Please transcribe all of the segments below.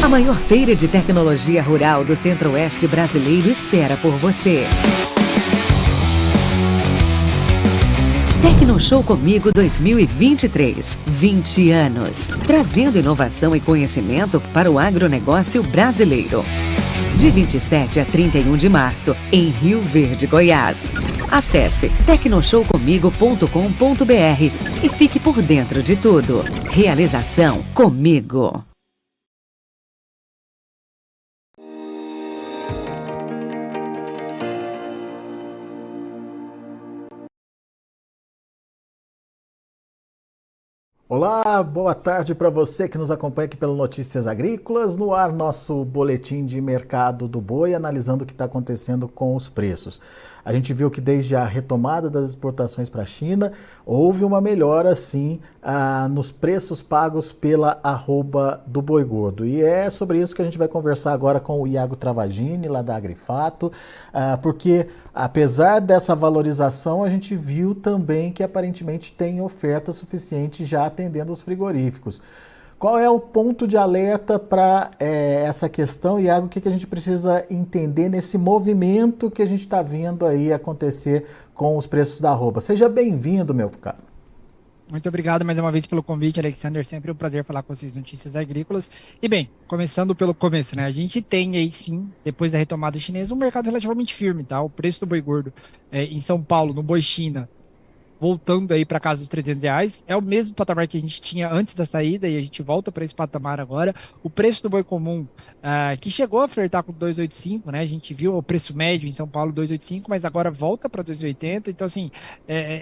A maior feira de tecnologia rural do Centro-Oeste brasileiro espera por você. Tecnoshow Comigo 2023, 20 anos, trazendo inovação e conhecimento para o agronegócio brasileiro. De 27 a 31 de março, em Rio Verde, Goiás. Acesse tecnoshowcomigo.com.br e fique por dentro de tudo. Realização Comigo. Olá, boa tarde para você que nos acompanha aqui pelo Notícias Agrícolas. No ar, nosso boletim de mercado do boi, analisando o que está acontecendo com os preços. A gente viu que desde a retomada das exportações para a China, houve uma melhora, sim, nos preços pagos pela arroba do boi gordo. E é sobre isso que a gente vai conversar agora com o Iago Travagini, lá da Agrifato, porque apesar dessa valorização, a gente viu também que aparentemente tem oferta suficiente já atendendo os frigoríficos. Qual é o ponto de alerta para essa questão, Iago? O que a gente precisa entender nesse movimento que a gente está vendo aí acontecer com os preços da arroba? Seja bem-vindo, meu caro. Muito obrigado mais uma vez pelo convite, Alexander. Sempre um prazer falar com vocês Notícias Agrícolas. E bem, começando pelo começo, né? A gente tem aí sim, depois da retomada chinesa, um mercado relativamente firme, tá? O preço do boi gordo em São Paulo, no Boi China, voltando aí para casa dos R$300, é o mesmo patamar que a gente tinha antes da saída e a gente volta para esse patamar agora. O preço do boi comum, que chegou a flertar com 285, né? A gente viu o preço médio em São Paulo 285, mas agora volta para 280. Então, assim,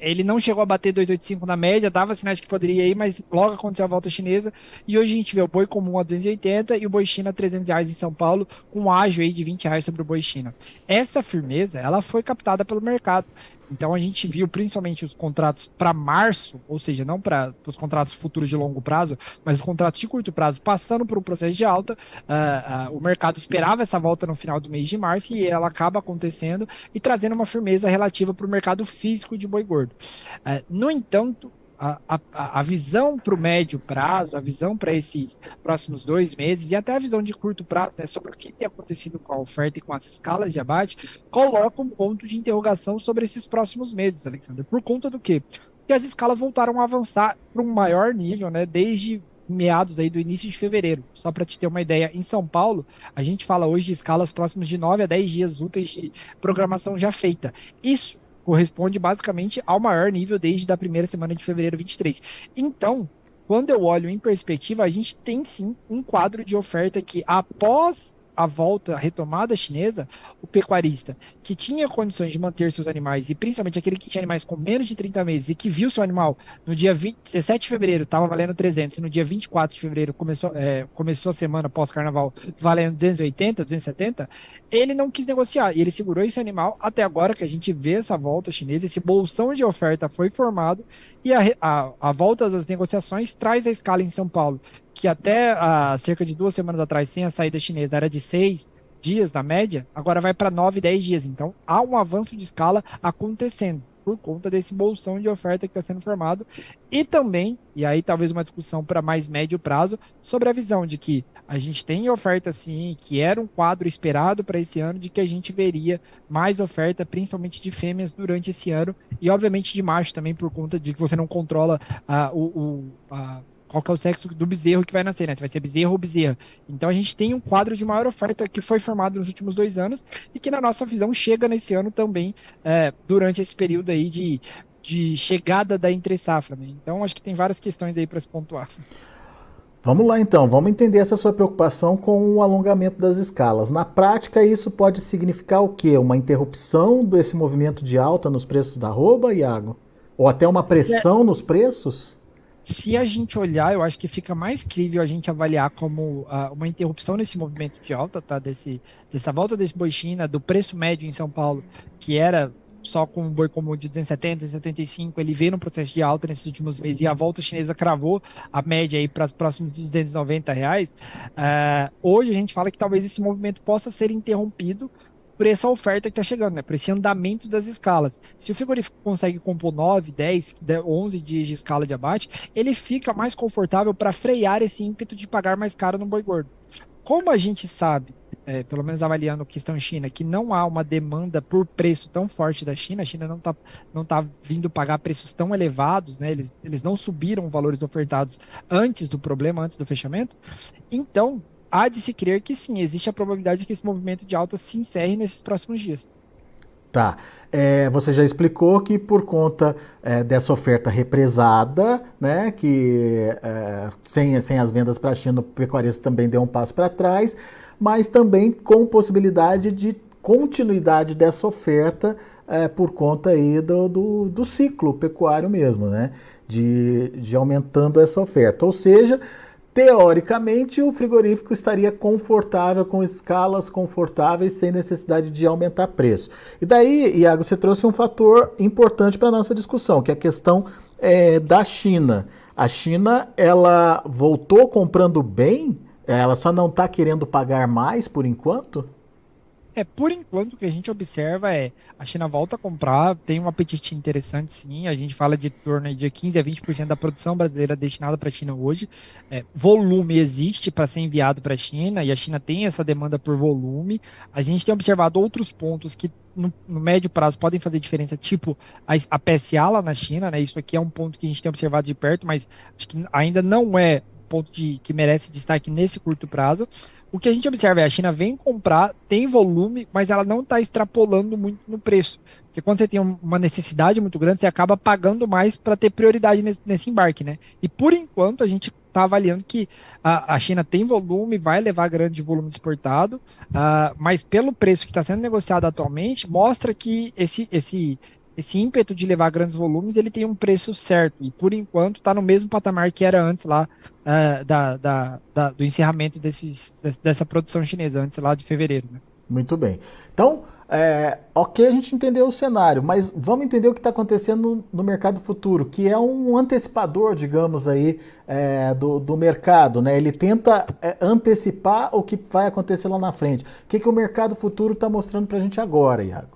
ele não chegou a bater 285 na média, dava sinais que poderia ir, mas logo aconteceu a volta chinesa. E hoje a gente vê o boi comum a 280 e o boi China a R$300 em São Paulo, com um ágio aí de R$20 sobre o boi China. Essa firmeza, ela foi captada pelo mercado. Então a gente viu principalmente os contratos para março, ou seja, não para os contratos futuros de longo prazo, mas os contratos de curto prazo passando por um processo de alta. O mercado esperava essa volta no final do mês de março e ela acaba acontecendo e trazendo uma firmeza relativa para o mercado físico de boi gordo. No entanto, a visão para o médio prazo, a visão para esses próximos 2 meses e até a visão de curto prazo, né, sobre o que tem acontecido com a oferta e com as escalas de abate, coloca um ponto de interrogação sobre esses próximos meses, Alexandre. Por conta do quê? Porque as escalas voltaram a avançar para um maior nível, né, desde meados aí do início de fevereiro. Só para te ter uma ideia, em São Paulo, a gente fala hoje de escalas próximas de 9 a 10 dias úteis de programação já feita. Isso corresponde basicamente ao maior nível desde a primeira semana de fevereiro 23. Então, quando eu olho em perspectiva, a gente tem sim um quadro de oferta que, após a volta, a retomada chinesa, o pecuarista que tinha condições de manter seus animais, e principalmente aquele que tinha animais com menos de 30 meses e que viu seu animal no dia 17 de fevereiro estava valendo 300 e no dia 24 de fevereiro começou a semana pós-carnaval valendo 280, 270, ele não quis negociar e ele segurou esse animal até agora que a gente vê essa volta chinesa, esse bolsão de oferta foi formado e a volta das negociações traz a escala em São Paulo, que até cerca de 2 semanas atrás, sem a saída chinesa, era de 6 dias na média, agora vai para 9, 10 dias. Então, há um avanço de escala acontecendo por conta desse bolsão de oferta que está sendo formado. E também, e aí talvez uma discussão para mais médio prazo, sobre a visão de que a gente tem oferta sim, que era um quadro esperado para esse ano, de que a gente veria mais oferta, principalmente de fêmeas durante esse ano, e obviamente de macho também, por conta de que você não controla qual que é o sexo do bezerro que vai nascer, né? Se vai ser bezerro ou bezerra. Então a gente tem um quadro de maior oferta que foi formado nos últimos 2 anos e que na nossa visão chega nesse ano também, durante esse período aí de chegada da entre-safra, né? Então acho que tem várias questões aí para se pontuar. Vamos lá então, vamos entender essa sua preocupação com o alongamento das escalas. Na prática, isso pode significar o quê? Uma interrupção desse movimento de alta nos preços da arroba, Iago? Ou até uma pressão nos preços? Se a gente olhar, eu acho que fica mais crível a gente avaliar como uma interrupção nesse movimento de alta, tá? Dessa volta desse boi China, do preço médio em São Paulo, que era só com um boi comum de 270, 275, ele veio no processo de alta nesses últimos meses e a volta chinesa cravou a média aí para os próximos R$290. Hoje a gente fala que talvez esse movimento possa ser interrompido por essa oferta que está chegando, né? Por esse andamento das escalas. Se o frigorífico consegue compor 9, 10, 11 dias de escala de abate, ele fica mais confortável para frear esse ímpeto de pagar mais caro no boi gordo. Como a gente sabe, pelo menos avaliando a questão China, que não há uma demanda por preço tão forte da China, a China não tá vindo pagar preços tão elevados, né? Eles não subiram valores ofertados antes do problema, antes do fechamento. Então, há de se crer que sim, existe a probabilidade que esse movimento de alta se encerre nesses próximos dias. Tá. Você já explicou que por conta dessa oferta represada, né, que sem as vendas para a China, o pecuarista também deu um passo para trás, mas também com possibilidade de continuidade dessa oferta por conta aí do ciclo pecuário mesmo, né, de aumentando essa oferta. Ou seja, teoricamente, o frigorífico estaria confortável, com escalas confortáveis, sem necessidade de aumentar preço. E daí, Iago, você trouxe um fator importante para a nossa discussão, que é a questão da China. A China, ela voltou comprando bem? Ela só não está querendo pagar mais por enquanto? Por enquanto, o que a gente observa a China volta a comprar, tem um apetite interessante, sim. A gente fala de torno de 15 a 20% da produção brasileira destinada para a China hoje. Volume existe para ser enviado para a China e a China tem essa demanda por volume. A gente tem observado outros pontos que no médio prazo podem fazer diferença, tipo a PSA lá na China, né? Isso aqui é um ponto que a gente tem observado de perto, mas acho que ainda não é ponto que merece destaque nesse curto prazo. O que a gente observa é a China vem comprar, tem volume, mas ela não está extrapolando muito no preço. Porque quando você tem uma necessidade muito grande, você acaba pagando mais para ter prioridade nesse embarque, né? E por enquanto a gente está avaliando que a China tem volume, vai levar grande volume exportado, mas pelo preço que está sendo negociado atualmente, mostra que esse ímpeto de levar grandes volumes, ele tem um preço certo, e por enquanto está no mesmo patamar que era antes lá do encerramento dessa produção chinesa, antes lá de fevereiro, né? Muito bem. Então, ok a gente entendeu o cenário, mas vamos entender o que está acontecendo no mercado futuro, que é um antecipador, digamos aí, do mercado, né? Ele tenta antecipar o que vai acontecer lá na frente. O que o mercado futuro está mostrando para a gente agora, Iago?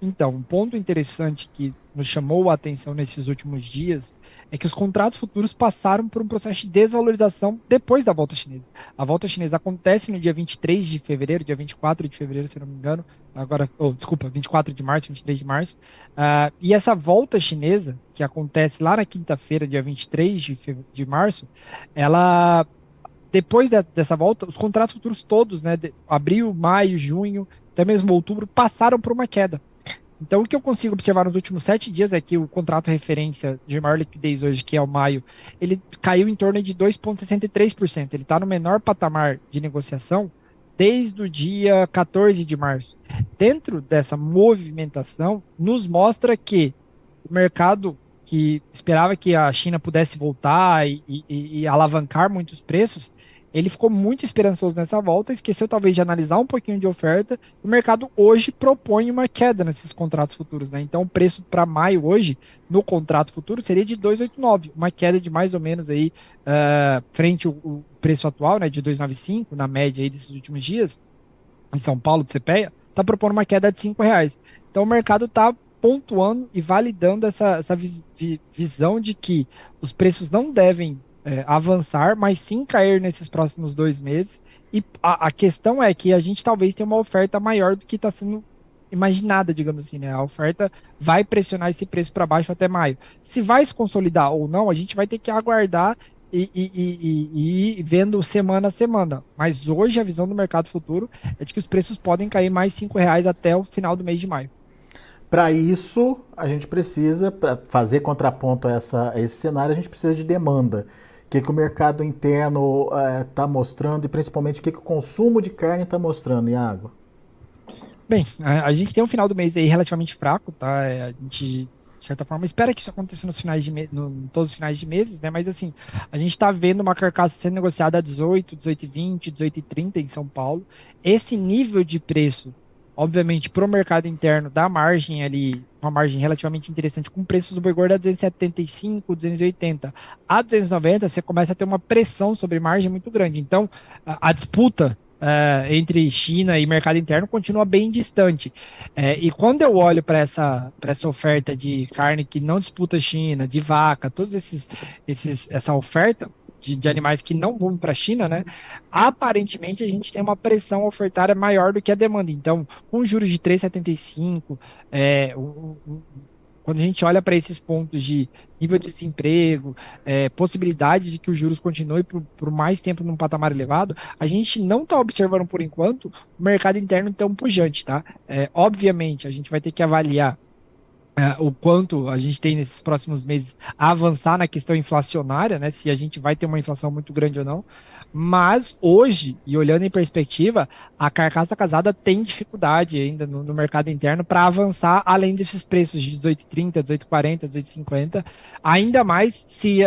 Então, um ponto interessante que nos chamou a atenção nesses últimos dias é que os contratos futuros passaram por um processo de desvalorização depois da volta chinesa. A volta chinesa acontece no dia 23 de fevereiro, dia 24 de fevereiro, se não me engano, desculpa, 24 de março, 23 de março, e essa volta chinesa, que acontece lá na quinta-feira, dia 23 de março, ela... Depois dessa volta, os contratos futuros todos, né, abril, maio, junho, até mesmo outubro, passaram por uma queda. Então, o que eu consigo observar nos últimos 7 dias é que o contrato referência de maior liquidez hoje, que é o maio, ele caiu em torno de 2,63%. Ele está no menor patamar de negociação desde o dia 14 de março. Dentro dessa movimentação, nos mostra que o mercado que esperava que a China pudesse voltar e alavancar muitos preços, ele ficou muito esperançoso nessa volta, esqueceu talvez de analisar um pouquinho de oferta. O mercado hoje propõe uma queda nesses contratos futuros, né? Então o preço para maio hoje, no contrato futuro, seria de 2,89, uma queda de mais ou menos aí, frente ao preço atual, né, de 2,95, na média aí desses últimos dias, em São Paulo, do CPEA, está propondo uma queda de R$ 5. Então o mercado está pontuando e validando essa visão de que os preços não devem avançar, mas sim cair nesses próximos 2 meses. E a questão é que a gente talvez tenha uma oferta maior do que está sendo imaginada, digamos assim, né? A oferta vai pressionar esse preço para baixo até maio. Se vai se consolidar ou não, a gente vai ter que aguardar e ir vendo semana a semana. Mas hoje a visão do mercado futuro é de que os preços podem cair mais R$ 5 até o final do mês de maio. Para isso, a gente precisa, para fazer contraponto a esse cenário, a gente precisa de demanda. O que o mercado interno está mostrando e principalmente o que o consumo de carne está mostrando, Iago? Bem, a gente tem um final do mês aí relativamente fraco, tá? A gente, de certa forma, espera que isso aconteça nos finais todos os finais de meses, né? Mas assim, a gente está vendo uma carcaça sendo negociada a 18, 18,20, 18,30 em São Paulo. Esse nível de preço, obviamente, para o mercado interno, dá margem ali, uma margem relativamente interessante, com preços do boi gordo a 275, 280. A 290, você começa a ter uma pressão sobre margem muito grande. Então, a disputa entre China e mercado interno continua bem distante. E quando eu olho para essa oferta de carne que não disputa China, de vaca, essa oferta, de animais que não vão para a China, né? Aparentemente a gente tem uma pressão ofertária maior do que a demanda. Então, com juros de 3,75, quando a gente olha para esses pontos de nível de desemprego, possibilidade de que os juros continuem por mais tempo num patamar elevado, a gente não está observando por enquanto o mercado interno tão pujante, tá? Obviamente, a gente vai ter que avaliar o quanto a gente tem nesses próximos meses a avançar na questão inflacionária, né? Se a gente vai ter uma inflação muito grande ou não. Mas hoje, e olhando em perspectiva, a carcaça casada tem dificuldade ainda no mercado interno para avançar além desses preços de 18,30, 18,40, 18,50, ainda mais se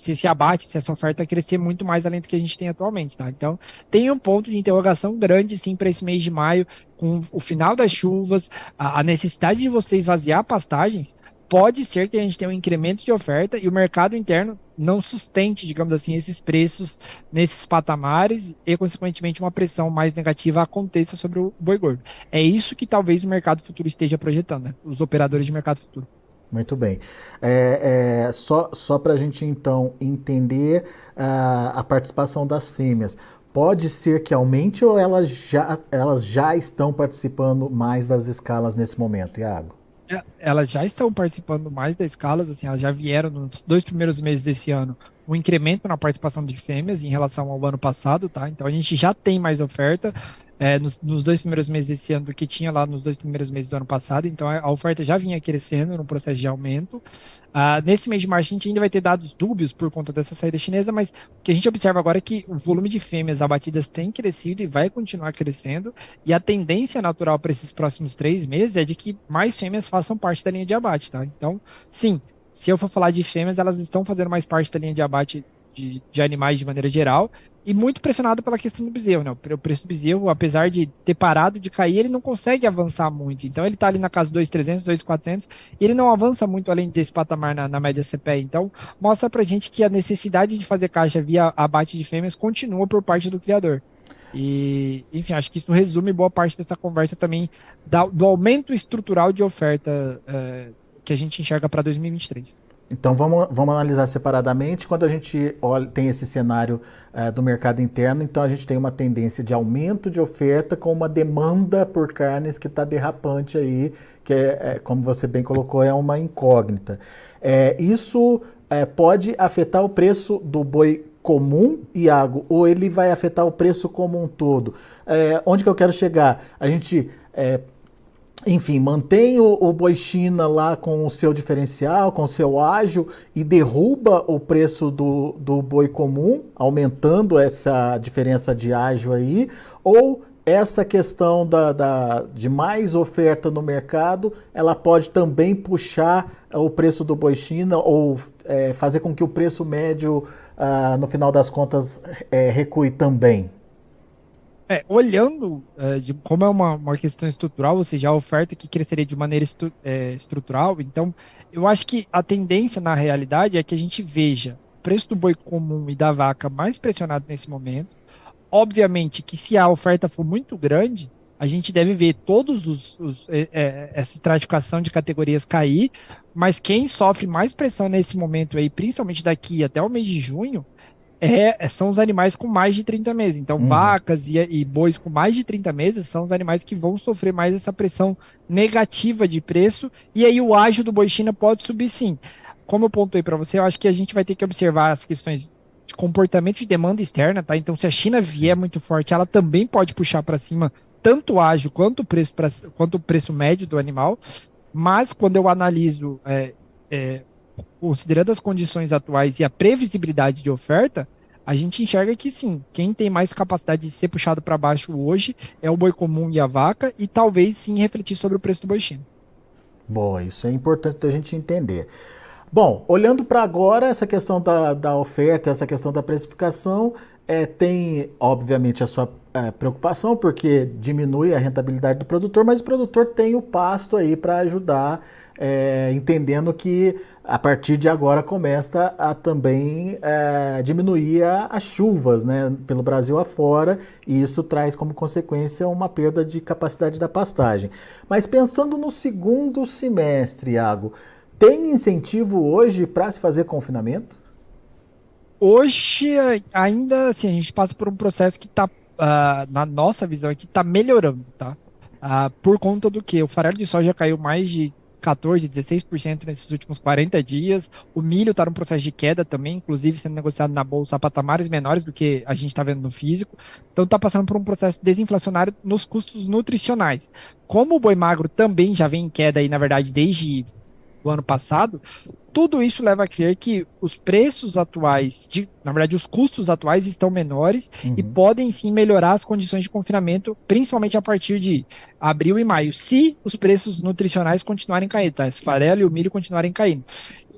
esse abate, se essa oferta crescer muito mais além do que a gente tem atualmente, tá? Então, tem um ponto de interrogação grande, sim, para esse mês de maio, com o final das chuvas, a necessidade de você esvaziar pastagens, pode ser que a gente tenha um incremento de oferta e o mercado interno não sustente, digamos assim, esses preços nesses patamares e, consequentemente, uma pressão mais negativa aconteça sobre o boi gordo. É isso que talvez o mercado futuro esteja projetando, né? Os operadores de mercado futuro. Muito bem. Só para a gente, então, entender a participação das fêmeas. Pode ser que aumente ou elas já estão participando mais das escalas nesse momento, Iago? Elas já estão participando mais das escalas, assim, elas já vieram nos 2 primeiros meses desse ano um incremento na participação de fêmeas em relação ao ano passado, tá? Então a gente já tem mais oferta nos 2 primeiros meses desse ano do que tinha lá nos 2 primeiros meses do ano passado, então a oferta já vinha crescendo no processo de aumento. Nesse mês de março a gente ainda vai ter dados dúbios por conta dessa saída chinesa, mas o que a gente observa agora é que o volume de fêmeas abatidas tem crescido e vai continuar crescendo, e a tendência natural para esses próximos 3 meses é de que mais fêmeas façam parte da linha de abate, tá? Então, sim, se eu for falar de fêmeas, elas estão fazendo mais parte da linha de abate de animais de maneira geral, e muito pressionado pela questão do bezerro, né? O preço do bezerro, apesar de ter parado de cair, ele não consegue avançar muito. Então ele está ali na casa 2.300, 2.400, e ele não avança muito além desse patamar na média CPE. Então mostra pra gente que a necessidade de fazer caixa via abate de fêmeas continua por parte do criador. E, enfim, acho que isso resume boa parte dessa conversa também do aumento estrutural de oferta que a gente enxerga para 2023. Então vamos analisar separadamente. Quando a gente tem esse cenário do mercado interno, então a gente tem uma tendência de aumento de oferta com uma demanda por carnes que está derrapante aí, que como você bem colocou, é uma incógnita. Isso pode afetar o preço do boi comum, Iago, ou ele vai afetar o preço como um todo? Onde que eu quero chegar? A gente... enfim, mantém o boi China lá com o seu diferencial, com o seu ágio e derruba o preço do boi comum, aumentando essa diferença de ágio aí, ou essa questão de mais oferta no mercado, ela pode também puxar o preço do boi China ou fazer com que o preço médio, no final das contas, recue também? Olhando de como é uma questão estrutural, ou seja, a oferta que cresceria de maneira estrutural, então eu acho que a tendência na realidade é que a gente veja o preço do boi comum e da vaca mais pressionado nesse momento. Obviamente que se a oferta for muito grande, a gente deve ver essa estratificação de categorias cair, mas quem sofre mais pressão nesse momento aí, principalmente daqui até o mês de junho, são os animais com mais de 30 meses. Então, vacas e bois com mais de 30 meses são os animais que vão sofrer mais essa pressão negativa de preço, e aí o ágio do boi China pode subir sim. Como eu pontuei para você, eu acho que a gente vai ter que observar as questões de comportamento de demanda externa, tá? Então, se a China vier muito forte, ela também pode puxar para cima tanto o ágio quanto o preço médio do animal, mas quando eu analiso considerando as condições atuais e a previsibilidade de oferta, a gente enxerga que sim, quem tem mais capacidade de ser puxado para baixo hoje é o boi comum e a vaca, e talvez sim refletir sobre o preço do boi China. Bom, isso é importante a gente entender. Bom, olhando para agora, essa questão da oferta, essa questão da precificação, tem obviamente a sua preocupação, porque diminui a rentabilidade do produtor, mas o produtor tem o pasto aí para ajudar, entendendo que a partir de agora começa a também diminuir as chuvas, né, pelo Brasil afora, e isso traz como consequência uma perda de capacidade da pastagem. Mas pensando no segundo semestre, Iago, tem incentivo hoje para se fazer confinamento? Hoje, ainda assim, a gente passa por um processo que está, na nossa visão aqui, está melhorando, tá? Por conta do que o farelo de soja caiu mais de 14, 16% nesses últimos 40 dias. O milho está num processo de queda também, inclusive sendo negociado na bolsa a patamares menores do que a gente está vendo no físico. Então está passando por um processo desinflacionário nos custos nutricionais. Como o boi magro também já vem em queda aí, na verdade, desde o ano passado, tudo isso leva a crer que os preços atuais, na verdade, os custos atuais estão menores e podem sim melhorar as condições de confinamento, principalmente a partir de abril e maio, se os preços nutricionais continuarem caindo, tá? Esse farelo e o milho continuarem caindo.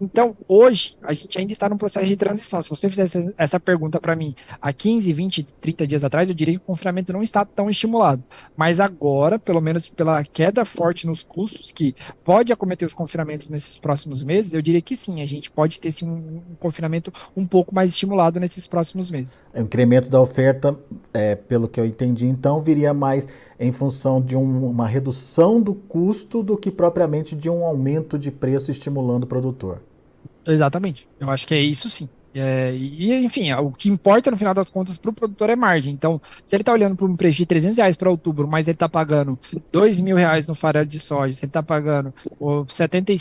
Então, hoje, a gente ainda está num processo de transição. Se você fizesse essa pergunta para mim há 15, 20, 30 dias atrás, eu diria que o confinamento não está tão estimulado. Mas agora, pelo menos pela queda forte nos custos, que pode acometer os confinamentos nesses próximos meses, eu diria que sim, a gente pode ter sim um confinamento um pouco mais estimulado nesses próximos meses. O incremento da oferta, pelo que eu entendi, então, viria mais em função de uma redução do custo do que propriamente de um aumento de preço estimulando o produtor. Exatamente. Eu acho que é isso sim. Enfim, o que importa no final das contas para o produtor é margem. Então, se ele está olhando para um preço de R$ 300 para outubro, mas ele está pagando R$ 2.000 no farelo de soja, se ele está pagando R$ 70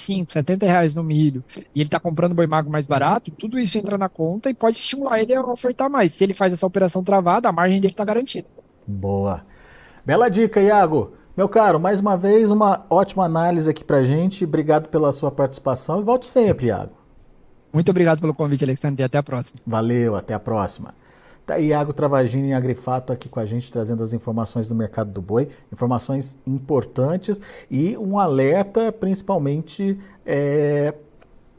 no milho, e ele está comprando boi magro mais barato, tudo isso entra na conta e pode estimular ele a ofertar mais. Se ele faz essa operação travada, a margem dele está garantida. Boa. Bela dica, Iago. Meu caro, mais uma vez, uma ótima análise aqui pra gente. Obrigado pela sua participação e volte sempre, Iago. Muito obrigado pelo convite, Alexandre, e até a próxima. Valeu, até a próxima. Tá aí Iago Travagini em Agrifato aqui com a gente, trazendo as informações do mercado do boi, informações importantes e um alerta principalmente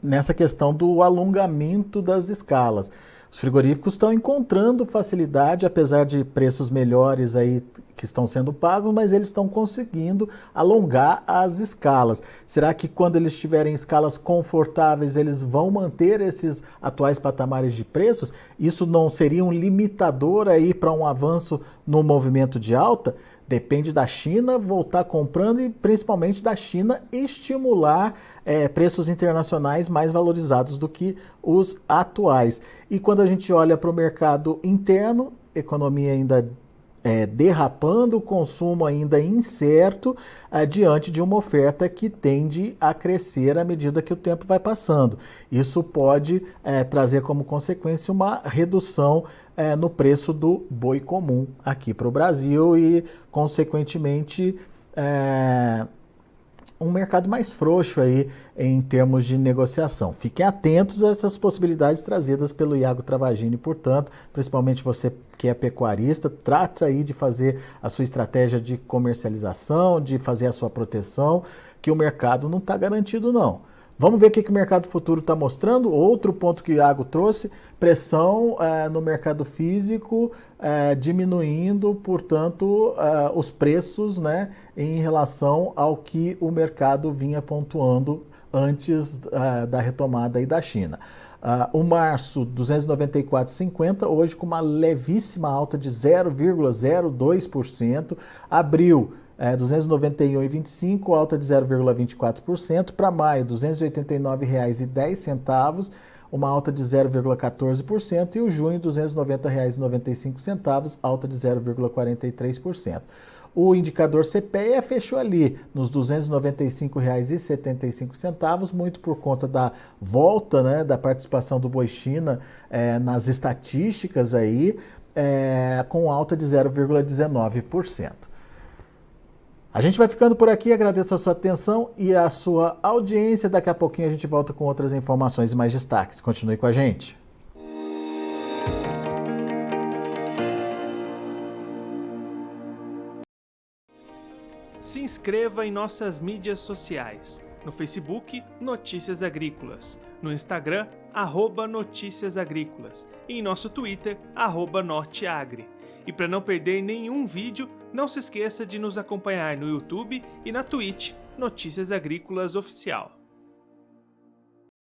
nessa questão do alongamento das escalas. Os frigoríficos estão encontrando facilidade, apesar de preços melhores aí que estão sendo pagos, mas eles estão conseguindo alongar as escalas. Será que quando eles tiverem escalas confortáveis, eles vão manter esses atuais patamares de preços? Isso não seria um limitador aí para um avanço no movimento de alta? Depende da China voltar comprando e principalmente da China estimular preços internacionais mais valorizados do que os atuais. E quando a gente olha para o mercado interno, economia ainda derrapando, o consumo ainda incerto, diante de uma oferta que tende a crescer à medida que o tempo vai passando. Isso pode trazer como consequência uma redução no preço do boi comum aqui para o Brasil e, consequentemente, um mercado mais frouxo aí em termos de negociação. Fiquem atentos a essas possibilidades trazidas pelo Iago Travagini, portanto, principalmente você que é pecuarista, trata aí de fazer a sua estratégia de comercialização, de fazer a sua proteção, que o mercado não está garantido não. Vamos ver o que o mercado futuro está mostrando. Outro ponto que o Iago trouxe, pressão no mercado físico diminuindo, portanto, os preços, né, em relação ao que o mercado vinha pontuando antes da retomada aí da China. O março, 294,50, hoje com uma levíssima alta de 0,02%. Abril, 291,25, alta de 0,24%. Para maio, R$ 289,10, uma alta de 0,14%. E o junho, R$ 290,95, alta de 0,43%. O indicador CPEA fechou ali nos R$ 295,75, muito por conta da volta, né, da participação do Boi China nas estatísticas aí, com alta de 0,19%. A gente vai ficando por aqui, agradeço a sua atenção e a sua audiência. Daqui a pouquinho a gente volta com outras informações e mais destaques. Continue com a gente. Se inscreva em nossas mídias sociais. No Facebook, Notícias Agrícolas. No Instagram, @Notícias Agrícolas. E em nosso Twitter, @Norteagri. E para não perder nenhum vídeo, não se esqueça de nos acompanhar no YouTube e na Twitch, Notícias Agrícolas Oficial.